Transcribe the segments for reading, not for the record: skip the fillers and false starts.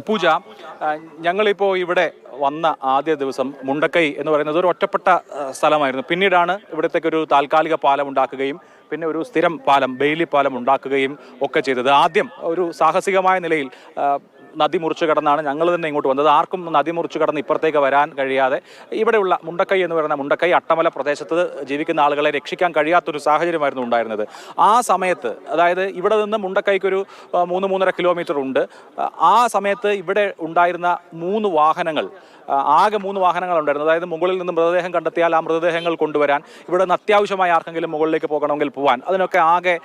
പൂജ, ഞങ്ങളിപ്പോൾ ഇവിടെ വന്ന ആദ്യ ദിവസം മുണ്ടക്കൈ എന്ന് പറയുന്നത് ഒരു ഒറ്റപ്പെട്ട സ്ഥലമായിരുന്നു. പിന്നീടാണ് ഇവിടത്തേക്ക് ഒരു താൽക്കാലിക പാലം ഉണ്ടാക്കുകയും പിന്നെ ഒരു സ്ഥിരം പാലം, ബെയിലി പാലം ഉണ്ടാക്കുകയും ഒക്കെ ചെയ്തത്. ആദ്യം ഒരു സാഹസികമായ നിലയിൽ നദി മുറിച്ചു കടന്നാണ് ഞങ്ങൾ തന്നെ ഇങ്ങോട്ട് വന്നത്. ആർക്കും നദി മുറിച്ചു കടന്ന് ഇപ്പുറത്തേക്ക് വരാൻ കഴിയാതെ ഇവിടെയുള്ള മുണ്ടക്കൈ എന്ന് പറയുന്ന മുണ്ടക്കൈ അട്ടമല പ്രദേശത്ത് ജീവിക്കുന്ന ആളുകളെ രക്ഷിക്കാൻ കഴിയാത്തൊരു സാഹചര്യമായിരുന്നു ഉണ്ടായിരുന്നത്. ആ സമയത്ത്, അതായത് ഇവിടെ നിന്ന് മുണ്ടക്കൈക്കൊരു 3-3.5 കിലോമീറ്റർ ഉണ്ട്. ആ സമയത്ത് ഇവിടെ ഉണ്ടായിരുന്ന 3 വാഹനങ്ങൾ, ആകെ 3 വാഹനങ്ങളുണ്ടായിരുന്നു. അതായത് മുകളിൽ നിന്ന് മൃതദേഹം കണ്ടെത്തിയാൽ ആ മൃതദേഹങ്ങൾ കൊണ്ടുവരാൻ, ഇവിടെ നിന്ന് അത്യാവശ്യമായി ആർക്കെങ്കിലും മുകളിലേക്ക് പോകണമെങ്കിൽ പോകാൻ, അതിനൊക്കെ ആകെ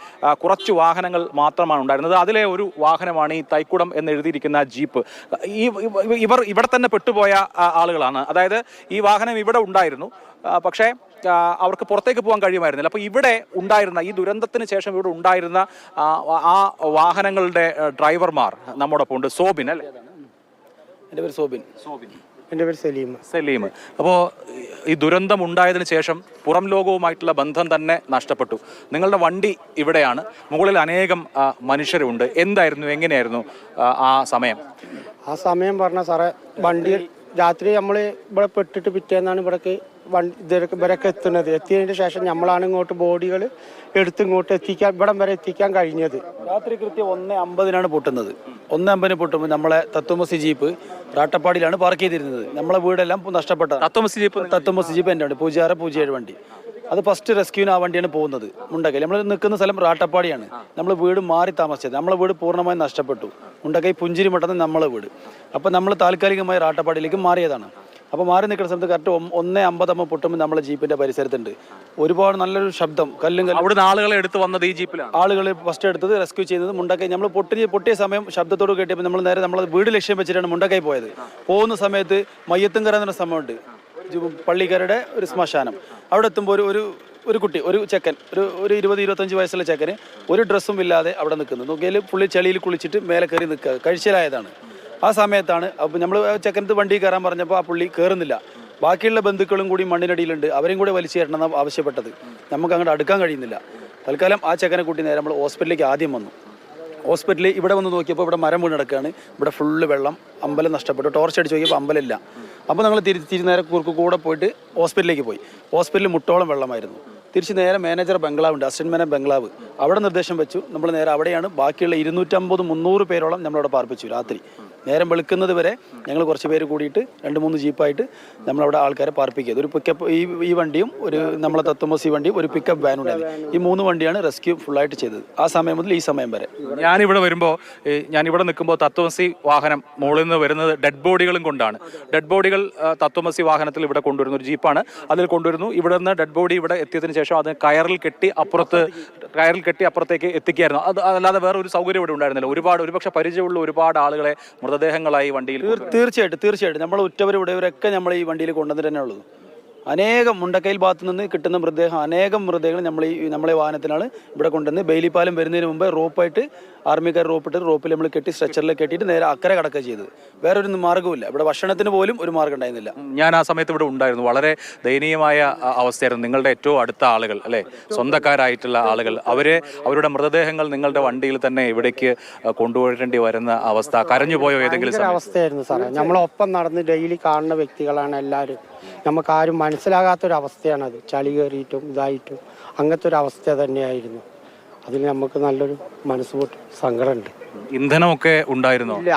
കുറച്ച് വാഹനങ്ങൾ മാത്രമാണ് ഉണ്ടായിരുന്നത്. അതിലെ ഒരു വാഹനമാണ് ഈ തൈക്കുടം എന്ന് എഴുതിയിരിക്കുന്ന ജീപ്പ്. ഇവർ ഇവിടെ തന്നെ പെട്ടുപോയ ആളുകളാണ്. അതായത് ഈ വാഹനം ഇവിടെ ഉണ്ടായിരുന്നു, പക്ഷേ അവർക്ക് പുറത്തേക്ക് പോകാൻ കഴിയുമായിരുന്നില്ല. അപ്പോൾ ഇവിടെ ഉണ്ടായിരുന്ന, ഈ ദുരന്തത്തിന് ശേഷം ഇവിടെ ഉണ്ടായിരുന്ന ആ വാഹനങ്ങളുടെ ഡ്രൈവർമാർ നമ്മോടൊപ്പം ഉണ്ട്. സോബിൻ അല്ലേ? എൻ്റെ പേര് സോബിൻ. എൻ്റെ പേര് സലീം. അപ്പോൾ ഈ ദുരന്തം ഉണ്ടായതിനു ശേഷം പുറം ലോകവുമായിട്ടുള്ള ബന്ധം തന്നെ നഷ്ടപ്പെട്ടു. നിങ്ങളുടെ വണ്ടി ഇവിടെയാണ്, മുകളിൽ അനേകം മനുഷ്യരുണ്ട്. എന്തായിരുന്നു, എങ്ങനെയായിരുന്നു ആ സമയം? ആ സമയം പറഞ്ഞ സാറേ, വണ്ടി രാത്രി നമ്മൾ ഇവിടെ പെട്ടിട്ട് പിറ്റേന്നാണ് ഇവിടേക്ക് ഇവരൊക്കെ എത്തുന്നത്. എത്തിയതിന് ശേഷം നമ്മളാണ് ഇങ്ങോട്ട് ബോഡികൾ ഇങ്ങോട്ട് എത്തിക്കാൻ, ഇവിടം വരെ എത്തിക്കാൻ കഴിഞ്ഞത്. രാത്രി കൃത്യം 1:50 പൊട്ടുന്നത്. 1:50 പൊട്ടുമ്പോൾ നമ്മളെ തത്വമസി ജീപ്പ് രാട്ടപ്പാടിയിലാണ് പാർക്ക് ചെയ്തിരുന്നത്. നമ്മളെ വീടെല്ലാം നഷ്ടപ്പെട്ട തത്വമസി ജീപ്പ് എൻ്റെ വണ്ടി, 0607 വണ്ടി. അത് ഫസ്റ്റ് റെസ്ക്യൂവിന് ആ വണ്ടിയാണ് പോകുന്നത്. മുണ്ടക്കൈ നമ്മൾ നിൽക്കുന്ന സ്ഥലം രാട്ടപ്പാടിയാണ്. നമ്മൾ വീട് മാറി താമസിച്ചത്. നമ്മളെ വീട് പൂർണ്ണമായും നഷ്ടപ്പെട്ടു. മുണ്ടക്കൈ പുഞ്ചിരി മട്ടന്ന് നമ്മളെ വീട്. അപ്പോൾ നമ്മൾ താൽക്കാലികമായി രാട്ടപ്പാടിയിലേക്ക് മാറിയതാണ്. അപ്പോൾ മാറി നിൽക്കുന്ന സ്ഥലത്ത് കറക്റ്റ് 1:50 പൊട്ടുമ്പോൾ നമ്മളെ ജീപ്പിന്റെ പരിസരത്തുണ്ട് ഒരുപാട് നല്ലൊരു ശബ്ദം, കല്ലും അവിടുന്ന് ആളുകളെ എടുത്ത് വന്നത് ഈ ജീപ്പിലാണ്. ആളുകൾ ഫസ്റ്റ് എടുത്തത് റെസ്ക്യൂ ചെയ്യുന്നത് മുണ്ടക്കൈ. നമ്മൾ പൊട്ടിയ സമയം ശബ്ദത്തോട് കേട്ടിയപ്പോൾ നമ്മൾ നേരെ നമ്മളെ വീട് ലക്ഷ്യം വെച്ചിട്ടാണ് മുണ്ടക്കൈ പോയത്. പോകുന്ന സമയത്ത് മയ്യത്തുംകര എന്ന സ്ഥലമുണ്ട്, പള്ളിക്കാരുടെ ഒരു ശ്മശാനം. അവിടെ എത്തുമ്പോൾ ഒരു കുട്ടി, ഒരു ചെക്കൻ, ഒരു 20-25 വയസ്സുള്ള ചെക്കന് ഒരു ഡ്രസ്സും ഇല്ലാതെ അവിടെ നിൽക്കുന്നു. നോക്കിയാൽ പുള്ളി ചളിയിൽ കുളിച്ചിട്ട് മേലെ കയറി നിൽക്കുക, കഴിച്ചിലായതാണ്. ആ സമയത്താണ് അപ്പോൾ നമ്മൾ ചെക്കനത്ത് വണ്ടി കയറാൻ പറഞ്ഞപ്പോൾ ആ പുള്ളി കയറുന്നില്ല. ബാക്കിയുള്ള ബന്ധുക്കളും കൂടി മണ്ണിനടിയിലുണ്ട്, അവരെയും കൂടെ വലിച്ചു കയറണമെന്നാണ് ആവശ്യപ്പെട്ടത്. നമുക്ക് അങ്ങോട്ട് അടുക്കാൻ കഴിയുന്നില്ല. തൽക്കാലം ആ ചെക്കനെ കൂട്ടി നേരെ നമ്മൾ ഹോസ്പിറ്റലിലേക്ക് ആദ്യം വന്നു. ഹോസ്പിറ്റലിൽ ഇവിടെ വന്ന് നോക്കിയപ്പോൾ ഇവിടെ മരം വീണ് കിടക്കുകയാണ്. ഇവിടെ ഫുള്ള് വെള്ളം, അമ്പലം നഷ്ടപ്പെട്ടു. ടോർച്ച് അടിച്ച് നോക്കിയപ്പോൾ അമ്പലമില്ല. അപ്പോൾ ഞങ്ങൾ തിരിച്ച് നേരെ കൂടെ പോയിട്ട് ഹോസ്പിറ്റലിലേക്ക് പോയി. ഹോസ്പിറ്റലിൽ മുട്ടോളം വെള്ളമായിരുന്നു. തിരിച്ച് നേരെ മാനേജർ ബംഗ്ലാവുണ്ട്, അസിസ്റ്റന്റ് മാനേജർ ബംഗ്ലാവ്, അവിടെ നിർദ്ദേശം വെച്ചു. നമ്മൾ നേരെ അവിടെയാണ് ബാക്കിയുള്ള 250-300 പേരോളം നമ്മളവിടെ പാർപ്പിച്ചു. രാത്രി നേരം വെളുക്കുന്നത് വരെ ഞങ്ങൾ കുറച്ച് പേര് കൂടിയിട്ട് 2-3 ജീപ്പായിട്ട് നമ്മളവിടെ ആൾക്കാരെ പാർപ്പിക്കുക. ഒരു പിക്കപ്പ്, ഈ വണ്ടിയും ഒരു നമ്മളെ തത്വമസി വണ്ടിയും ഒരു പിക്കപ്പ് വാൻ ഉണ്ടായിരുന്നു. ഈ 3 വണ്ടിയാണ് റെസ്ക്യൂ ഫുള്ളായിട്ട് ചെയ്തത് ആ സമയം മുതൽ ഈ സമയം വരെ. ഞാനിവിടെ വരുമ്പോൾ, ഞാനിവിടെ നിൽക്കുമ്പോൾ തത്വമസി വാഹനം മുകളിൽ നിന്ന് വരുന്നത് ഡെഡ് ബോഡികളും കൊണ്ടാണ്. ഡെഡ് ബോഡികൾ തത്വമസി വാഹനത്തിൽ ഇവിടെ കൊണ്ടുവരുന്ന ഒരു ജീപ്പാണ്, അതിൽ കൊണ്ടുവരുന്നു. ഇവിടെ നിന്ന് ഡെഡ് ബോഡി ഇവിടെ എത്തിയതിനു ശേഷം അത് കയറിൽ കെട്ടി അപ്പുറത്തേക്ക് എത്തിക്കുകയായിരുന്നു. അത് അല്ലാതെ വേറെ ഒരു സൗകര്യം ഇവിടെ ഉണ്ടായിരുന്നില്ല. ഒരുപക്ഷെ പരിചയമുള്ള ഒരുപാട് ആളുകളെ മൃതദേഹങ്ങളായി വണ്ടിയിൽ. തീർച്ചയായിട്ടും നമ്മൾ ഉറ്റവരൊക്കെ നമ്മൾ ഈ വണ്ടിയിൽ കൊണ്ടുവന്നിട്ട് തന്നെ ഉള്ളത്. അനേകം മുണ്ടക്കൈൽ ഭാഗത്തു നിന്ന് കിട്ടുന്ന അനേകം മൃതദേഹങ്ങൾ നമ്മളെ വാഹനത്തിനാണ് ഇവിടെ കൊണ്ടുവന്ന്. ബെയിലിപ്പാലം വരുന്നതിന് മുമ്പ് റോപ്പായിട്ട് ആർമിക്കാർ റോപ്പിൽ നമ്മൾ കെട്ടി സ്ട്രെച്ചറിൽ കെട്ടിയിട്ട് നേരെ അക്കരെ കടക്കുക ചെയ്തത്. വേറൊരു മാർഗ്ഗമില്ല. ഇവിടെ ഭക്ഷണത്തിന് പോലും ഒരു മാർഗ്ഗം ഉണ്ടായിരുന്നില്ല. ഞാൻ ആ സമയത്ത് ഇവിടെ ഉണ്ടായിരുന്നു. വളരെ ദയനീയമായ അവസ്ഥയായിരുന്നു. നിങ്ങളുടെ ഏറ്റവും അടുത്ത ആളുകൾ, അല്ലെ, സ്വന്തക്കാരായിട്ടുള്ള ആളുകൾ, അവരുടെ മൃതദേഹങ്ങൾ നിങ്ങളുടെ വണ്ടിയിൽ തന്നെ ഇവിടേക്ക് കൊണ്ടുപോരേണ്ടി വരുന്ന അവസ്ഥ. കരഞ്ഞുപോയോ ഏതെങ്കിലും അവസ്ഥയായിരുന്നു സാറേ. നമ്മളൊപ്പം നടന്ന് ഡെയിലി കാണുന്ന വ്യക്തികളാണ് എല്ലാവരും. നമുക്കാരും മനസ്സിലാകാത്തൊരവസ്ഥയാണത്. ചളി കയറിയിട്ടും ഇതായിട്ടും അങ്ങനത്തെ ഒരു അവസ്ഥ തന്നെയായിരുന്നു. അതിന് നമുക്ക് നല്ലൊരു മനസ്സുപോട്ട് സങ്കടമുണ്ട്. ഇന്ധനമൊക്കെ ഉണ്ടായിരുന്നു. ഇല്ല,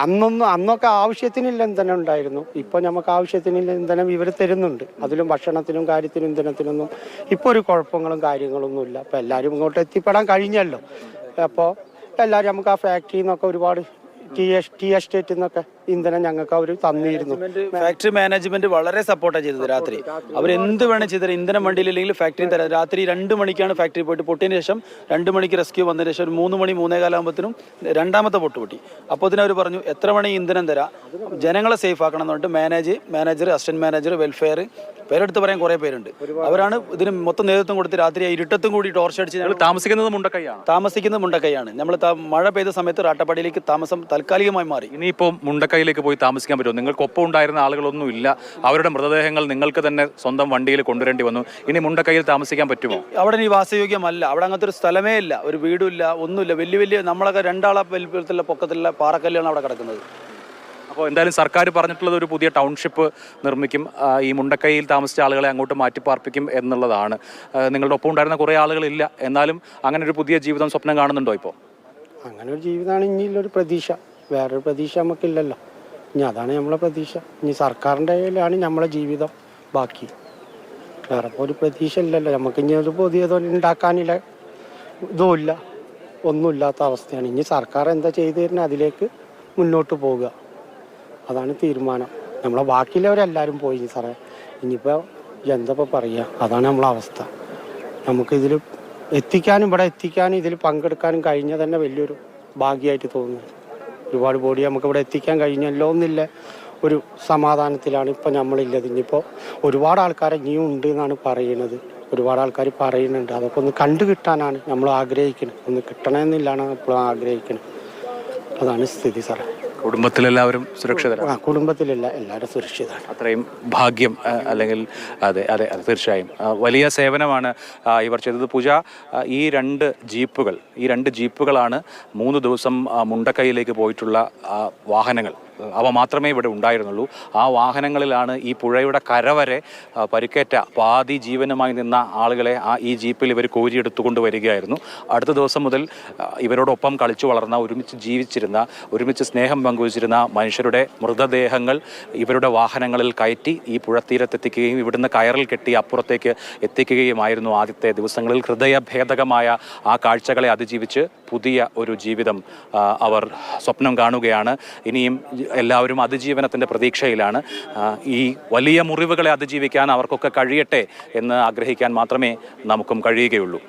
അന്നൊക്കെ ആവശ്യത്തിനില്ല ഇന്ധനം ഉണ്ടായിരുന്നു. ഇപ്പൊ നമുക്ക് ആവശ്യത്തിനില്ല ഇന്ധനം ഇവർ തരുന്നുണ്ട്. അതിലും ഭക്ഷണത്തിനും കാര്യത്തിനും ഇന്ധനത്തിനൊന്നും ഇപ്പൊ ഒരു കുഴപ്പങ്ങളും കാര്യങ്ങളൊന്നും ഇല്ല. അപ്പൊ എല്ലാവരും ഇങ്ങോട്ട് എത്തിപ്പെടാൻ കഴിഞ്ഞല്ലോ. അപ്പോൾ എല്ലാവരും നമുക്ക് ആ ഫാക്ടറിയിൽ നിന്നൊക്കെ ഒരുപാട് ടി എസ്റ്റേറ്റിൽ നിന്നൊക്കെ ഇന്ധനം ഞങ്ങൾക്ക് അവർ തന്നിരുന്നു. ഫാക്ടറി മാനേജ്മെന്റ് വളരെ സപ്പോർട്ടാണ് ചെയ്തത്. രാത്രി അവരെന്ത് വേണം ചെയ്തത്. ഇന്ധനം വണ്ടിയിലില്ലെങ്കിൽ ഫാക്ടറിയിൽ തരാം. രാത്രി 2 മണിക്കാണ് ഫാക്ടറി പോയിട്ട് പൊട്ടിയതിന് ശേഷം 2 മണിക്ക് റെസ്ക്യൂ വന്നതിന് ശേഷം ഒരു 3 മണി 3:15 ആകുമ്പോഴത്തേനും രണ്ടാമത്തെ പൊട്ടി. അപ്പോൾ ഇതിനവർ പറഞ്ഞു എത്ര മണി ഇന്ധനം തരാം, ജനങ്ങളെ സേഫ് ആക്കണം എന്ന് പറഞ്ഞിട്ട് മാനേജർ, അസിസ്റ്റന്റ് മാനേജർ, വെൽഫെയർ, പേരെടുത്ത് പറയാൻ കുറേ പേരുണ്ട്. അവരാണ് ഇതിന് മൊത്തം നേതൃത്വം കൊടുത്ത് രാത്രി ഇരുട്ടത്തും കൂടി ടോർച്ച് അടിച്ച്. താമസിക്കുന്നത് മുണ്ടക്കൈയാണ്. നമ്മൾ മഴ പെയ്ത സമയത്ത് രാട്ടപ്പാടിയിലേക്ക് താമസം താൽക്കാലികമായി മാറി. ഇനിയിപ്പോൾ മുണ്ടക്കൈയിലേക്ക് പോയി താമസിക്കാൻ പറ്റുമോ? നിങ്ങൾക്കൊപ്പം ഉണ്ടായിരുന്ന ആളുകളൊന്നും ഇല്ല. അവരുടെ മൃതദേഹങ്ങൾ നിങ്ങൾക്ക് തന്നെ സ്വന്തം വണ്ടിയിൽ കൊണ്ടുവരേണ്ടി വന്നു. ഇനി മുണ്ടക്കൈയിൽ താമസിക്കാൻ പറ്റുമോ? അവിടെ ഇനി വാസയോഗ്യമല്ല. അവിടെ അങ്ങനത്തെ ഒരു സ്ഥലമേ ഇല്ല, ഒരു വീടുമില്ല, ഒന്നുമില്ല. വലിയ നമ്മളൊക്കെ 2 ആളെ വലിപ്പത്തിലുള്ള പൊക്കത്തിലുള്ള പാറക്കല്ലാണ് അവിടെ കിടക്കുന്നത്. അപ്പോൾ എന്തായാലും സർക്കാർ പറഞ്ഞിട്ടുള്ളത് ഒരു പുതിയ ടൗൺഷിപ്പ് നിർമ്മിക്കും, ഈ മുണ്ടക്കൈയിൽ താമസിച്ച ആളുകളെ അങ്ങോട്ട് മാറ്റിപ്പാർപ്പിക്കും എന്നുള്ളതാണ്. നിങ്ങളുടെ ഒപ്പം ഉണ്ടായിരുന്ന കുറേ ആളുകളില്ല, എന്നാലും അങ്ങനെ ഒരു പുതിയ ജീവിതം സ്വപ്നം കാണുന്നുണ്ടോ ഇപ്പോൾ? അങ്ങനെ ഒരു ജീവിതമാണ് ഇനിയുള്ളൊരു പ്രതീക്ഷ. വേറൊരു പ്രതീക്ഷ നമുക്കില്ലല്ലോ. ഇനി അതാണ് നമ്മളെ പ്രതീക്ഷ. ഇനി സർക്കാരിൻ്റെ കയ്യിലാണ് നമ്മളെ ജീവിതം. ബാക്കി വേറെ ഒരു പ്രതീക്ഷ ഇല്ലല്ലോ നമുക്ക്. ഇനി ഒരു പുതിയതോ ഉണ്ടാക്കാനില്ല ഇതുമില്ല, ഒന്നുമില്ലാത്ത അവസ്ഥയാണ്. ഇനി സർക്കാർ എന്താ ചെയ്തു തരുന്നത് അതിലേക്ക് മുന്നോട്ട് പോവുക, അതാണ് തീരുമാനം. നമ്മളെ ബാക്കിയുള്ളവരെല്ലാവരും പോയി സാറേ. ഇനിയിപ്പോൾ എന്തപ്പോൾ പറയുക, അതാണ് നമ്മളെ അവസ്ഥ. നമുക്കിതിൽ എത്തിക്കാനും ഇവിടെ എത്തിക്കാനും ഇതിൽ പങ്കെടുക്കാനും കഴിഞ്ഞാൽ തന്നെ വലിയൊരു ഭാഗ്യമായിട്ട് തോന്നുന്നു. ഒരുപാട് ബോഡി നമുക്ക് ഇവിടെ എത്തിക്കാൻ കഴിഞ്ഞല്ലോ എന്നില്ല ഒരു സമാധാനത്തിലാണ് ഇപ്പോൾ നമ്മളില്ലത്. ഇനിയിപ്പോൾ ഒരുപാട് ആൾക്കാരെ ഇനിയും ഉണ്ട് എന്നാണ് പറയുന്നത്. ഒരുപാട് ആൾക്കാർ പറയുന്നുണ്ട്. അതൊക്കെ ഒന്ന് കണ്ടു കിട്ടാനാണ് നമ്മൾ ആഗ്രഹിക്കുന്നത്. ഒന്ന് കിട്ടണമെന്നില്ലാണ് ഇപ്പോൾ ആഗ്രഹിക്കുന്നത്. അതാണ് സ്ഥിതി സാറേ. കുടുംബത്തിലെല്ലാവരും സുരക്ഷിതരാണ്? കുടുംബത്തിലല്ല, എല്ലാവരും സുരക്ഷിതരാണ്. അത്രയും ഭാഗ്യം. അല്ലെങ്കിൽ അതെ അതെ അതെ, തീർച്ചയായും വലിയ സേവനമാണ് ഇവർ ചെയ്തത്. പൂജ, ഈ രണ്ട് ജീപ്പുകളാണ് 3 ദിവസം മുണ്ടക്കൈയിലേക്ക് പോയിട്ടുള്ള വാഹനങ്ങൾ. അവ മാത്രമേ ഇവിടെ ഉണ്ടായിരുന്നുള്ളൂ. ആ വാഹനങ്ങളിലാണ് ഈ പുഴയുടെ കരവരെ പരിക്കേറ്റ പാതി ജീവനുമായി നിന്ന ആളുകളെ ഈ ജീപ്പിൽ ഇവർ കോരിയെടുത്തുകൊണ്ട് വരികയായിരുന്നു. അടുത്ത ദിവസം മുതൽ ഇവരോടൊപ്പം കളിച്ചു വളർന്ന, ഒരുമിച്ച് ജീവിച്ചിരുന്ന, ഒരുമിച്ച് സ്നേഹം പങ്കുവച്ചിരുന്ന മനുഷ്യരുടെ മൃതദേഹങ്ങൾ ഇവരുടെ വാഹനങ്ങളിൽ കയറ്റി ഈ പുഴത്തീരത്തെത്തിക്കുകയും ഇവിടുന്ന് കയറിൽ കെട്ടി അപ്പുറത്തേക്ക് എത്തിക്കുകയുമായിരുന്നു ആദ്യത്തെ ദിവസങ്ങളിൽ. ഹൃദയഭേദകമായ ആ കാഴ്ചകളെ അതിജീവിച്ച് പുതിയ ഒരു ജീവിതം അവർ സ്വപ്നം കാണുകയാണ്. ഇനിയും എല്ലാവരും അതിജീവനത്തിൻ്റെ പ്രതീക്ഷയിലാണ്. ഈ വലിയ മുറിവുകളെ അതിജീവിക്കാൻ അവർക്കൊക്കെ കഴിയട്ടെ എന്ന് ആഗ്രഹിക്കാൻ മാത്രമേ നമുക്കും കഴിയുകയുള്ളൂ.